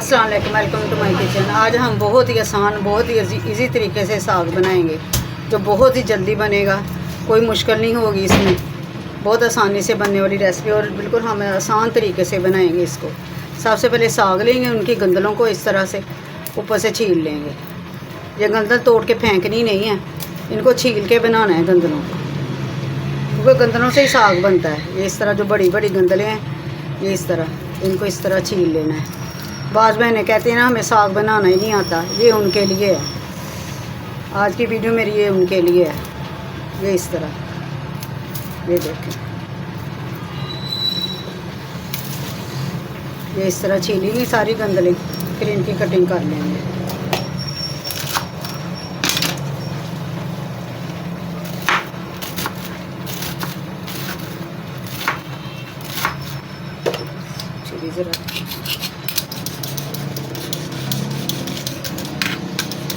अस्सलाम वालेकुम, welcome to my kitchen. आज हम बहुत ही आसान, बहुत ही इजी तरीके से साग बनाएंगे जो बहुत ही जल्दी बनेगा। कोई मुश्किल नहीं होगी इसमें, बहुत आसानी से बनने वाली रेसिपी और बिल्कुल हम आसान तरीके से बनाएंगे इसको। सबसे पहले साग लेंगे, उनकी गंदलों को इस तरह से ऊपर से छील लेंगे। ये गंदल तोड़ के फेंकनी नहीं है, इनको छील के बनाना है गंदलों को, क्योंकि गंदलों से ही साग बनता है। ये इस तरह जो बड़ी बड़ी गंदलें हैं, ये इस तरह इनको इस तरह छील लेना है। बाज़ बहनें कहती हैं ना हमें साग बनाना ही नहीं आता, ये उनके लिए है। आज की वीडियो मेरी ये उनके लिए है। ये इस तरह, ये देखें, ये इस तरह छीलेंगी सारी गंदलें, फिर इनकी कटिंग कर लेंगे। ज़रा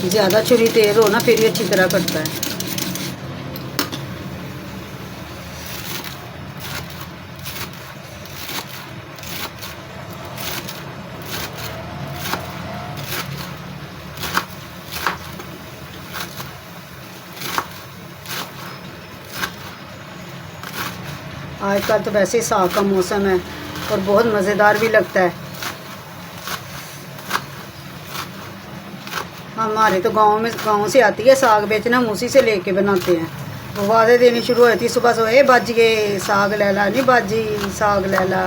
ज़्यादा छुरी तेज़ हो ना, फिर ये अच्छी तरह कटता है। आजकल तो वैसे ही साग का मौसम है और बहुत मज़ेदार भी लगता है। हमारे तो गांव से आती है साग बेचना, हम उसी से लेके बनाते हैं। वो वादे देनी शुरू होती सुबह सुबह, ए बाजिए साग ले ला, नहीं बाजी साग ले ला।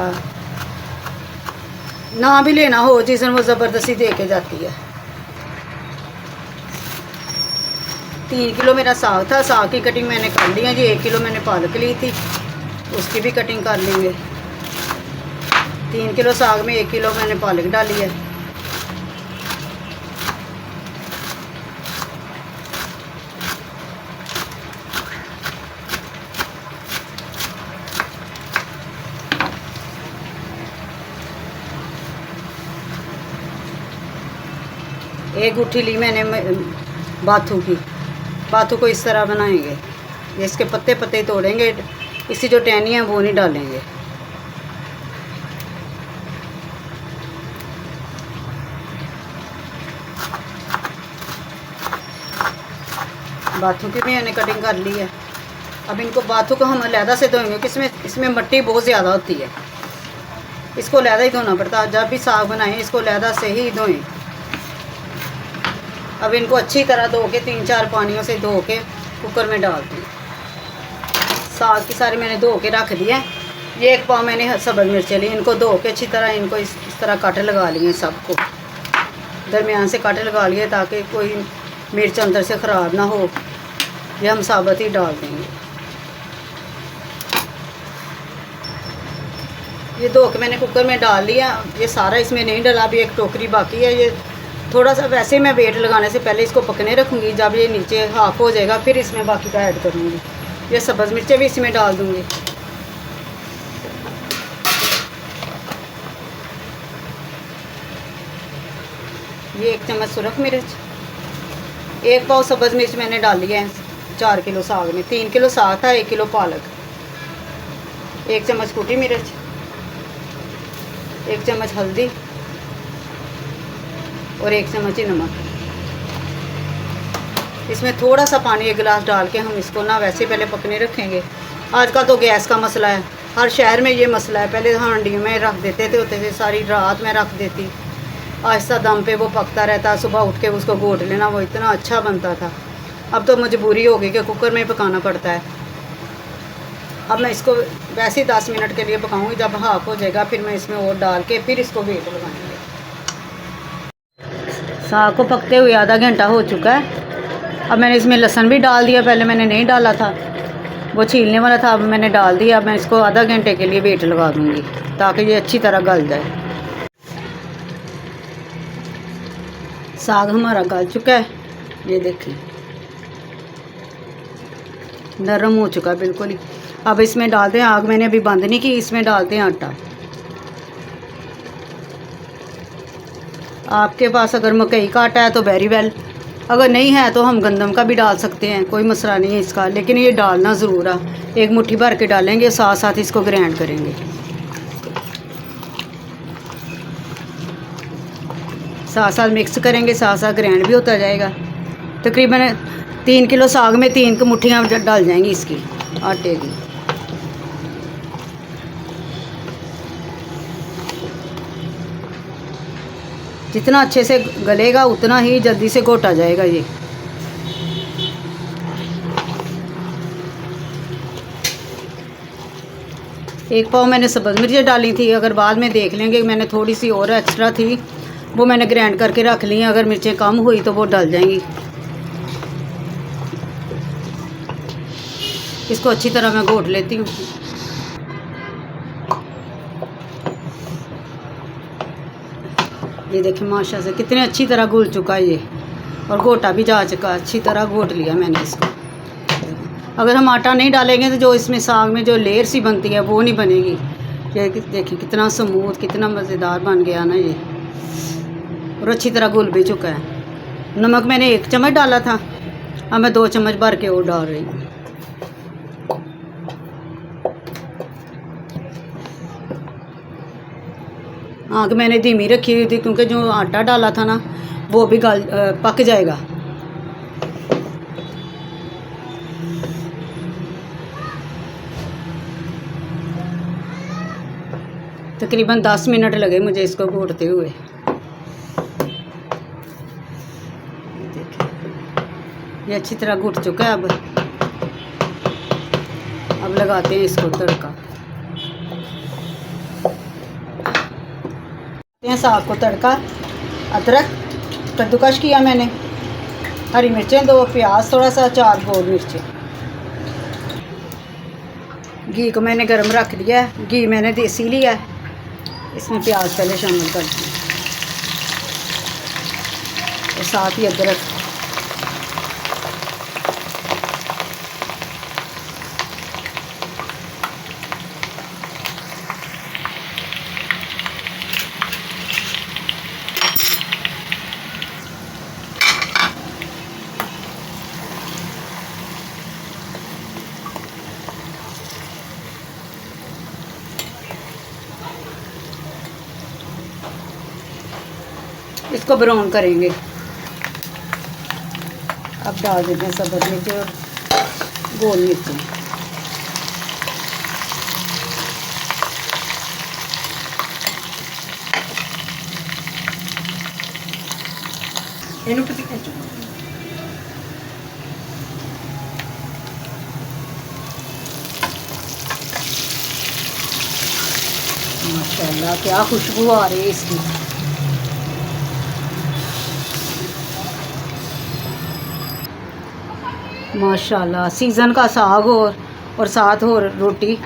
ना भी लेना हो जिस दिन वो ज़बरदस्ती दे के जाती है। 3 किलो मेरा साग था, साग की कटिंग मैंने कर ली है जी। 1 किलो मैंने पालक ली थी, उसकी भी कटिंग कर लेंगे। 3 किलो साग में 1 किलो मैंने पालक डाली है। एक गुट्ठी ली मैंने बाथू की। बाथू को इस तरह बनाएंगे, इसके पत्ते पत्ते तोड़ेंगे, इसकी जो टहनी है वो नहीं डालेंगे। बाथू की भी मैंने कटिंग कर ली है। अब इनको बाथू को हम अलहदा से धोएंगे, कि इसमें मिट्टी बहुत ज़्यादा होती है, इसको अलहदा ही धोना पड़ता है। जब भी साग बनाएं इसको अलहदा से ही धोएं। अब इनको अच्छी तरह धो के 3-4 पानियों से धो के कुकर में डाल दी। साग की सारी मैंने धो के रख दिया। ये 1 पाव मैंने सब्ज़ मिर्चें ली, इनको धो के अच्छी तरह इनको इस तरह काटे लगा लिए, सबको दरमियान से काटे लगा लिए ताकि कोई मिर्च अंदर से ख़राब ना हो। ये हम साबुत ही डाल देंगे। ये धो के मैंने कुकर में डाल लिया। ये सारा इसमें नहीं डाला, अभी एक टोकरी बाकी है। ये थोड़ा सा वैसे मैं वेट लगाने से पहले इसको पकने रखूँगी। जब ये नीचे हाफ़ हो जाएगा फिर इसमें बाकी का ऐड करूँगी। ये सब्ज़ मिर्चें भी इसमें डाल दूँगी। ये 1 चम्मच सुरख मिर्च, 1 पाव सब्ज़ मिर्च मैंने डाली है 4 किलो साग में। 3 किलो साग था, 1 किलो पालक। 1 चम्मच कुटी मिर्च, 1 चम्मच हल्दी और 1 चम्मच ही नमक। इसमें थोड़ा सा पानी 1 गिलास डाल के हम इसको ना वैसे पहले पकने रखेंगे। आजकल तो गैस का मसला है, हर शहर में ये मसला है। पहले हांडी में रख देते थे सारी रात में रख देती, आहिस्ता दम पे वो पकता रहता। सुबह उठ के उसको घोट लेना, वो इतना अच्छा बनता था। अब तो मजबूरी हो गई कि कुकर में पकाना पड़ता है। अब मैं इसको वैसे ही 10 मिनट के लिए पकाऊंगी। जब हाफ हो जाएगा फिर मैं इसमें और डाल के फिर इसको वेट लगाऊंगी। साग को पकते हुए आधा घंटा हो चुका है। अब मैंने इसमें लहसुन भी डाल दिया, पहले मैंने नहीं डाला था, वो छीलने वाला था, अब मैंने डाल दिया। अब मैं इसको आधा घंटे के लिए वेट लगा दूंगी ताकि ये अच्छी तरह गल जाए। साग हमारा गल चुका है, ये देखें नरम हो चुका है बिल्कुल ही। अब इसमें डालते हैं, आग मैंने अभी बंद नहीं की, इसमें डालते हैं आटा। आपके पास अगर मकई का आटा है तो वेरी वेल, अगर नहीं है तो हम गंदम का भी डाल सकते हैं, कोई मसला नहीं है इसका। लेकिन ये डालना ज़रूर है, 1 मुट्ठी भर के डालेंगे, साथ साथ इसको ग्राइंड करेंगे। साथ साथ मिक्स करेंगे, साथ साथ ग्राइंड भी होता जाएगा। तकरीबन 3 किलो साग में 3 मुट्ठियाँ डाल जाएंगी इसकी आटे की। जितना अच्छे से गलेगा उतना ही जल्दी से घोटा जाएगा ये। एक पाव मैंने सब्ज़ मिर्चें डाली थी, अगर बाद में देख लेंगे मैंने थोड़ी सी और एक्स्ट्रा थी, वो मैंने ग्राइंड करके रख ली है। अगर मिर्चें कम हुई तो वो डल जाएंगी। इसको अच्छी तरह मैं घोट लेती हूँ। ये देखिए माशा से कितने अच्छी तरह घुल चुका है ये, और घोटा भी जा चुका, अच्छी तरह घोट लिया मैंने इसको। अगर हम आटा नहीं डालेंगे तो जो इसमें साग में जो लेयर सी बनती है वो नहीं बनेगी। ये देखिए कितना स्मूथ, कितना मज़ेदार बन गया ना ये, और अच्छी तरह घुल भी चुका है। नमक मैंने 1 चम्मच डाला था, अब मैं 2 चम्मच भर के और डाल रही हूँ। आग मैंने धीमी रखी हुई थी क्योंकि जो आटा डाला था ना वो भी पक जाएगा। तकरीबन 10 मिनट लगे मुझे इसको घोटते हुए। देखिए ये अच्छी तरह घुट चुका है। अब लगाते हैं इसको तड़का। साग को तड़का, अदरक कद्दूकश किया मैंने, हरी मिर्चें 2, प्याज थोड़ा सा, 4 गोल मिर्चें। घी को मैंने गरम रख दिया है, घी मैंने देसी लिया है। इसमें प्याज पहले शामिल कर दिए और साथ ही अदरक। इसको ब्राउन करेंगे। अब डाल देते हैं सब्ज़ मिर्च और गोल मिर्चें। माशाल्लाह क्या खुशबू आ रही है इसकी। माशाल्लाह सीज़न का साग और साथ हो रोटी,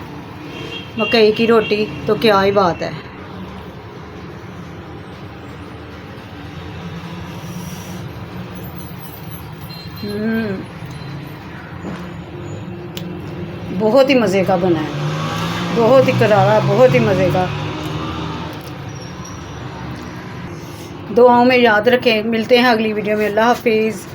मकई की रोटी, तो क्या ही बात है। बहुत ही मज़े का बना है, बहुत ही करारा, बहुत ही मज़े का। दुआओं में याद रखें। मिलते हैं अगली वीडियो में। अल्लाह हाफिज़।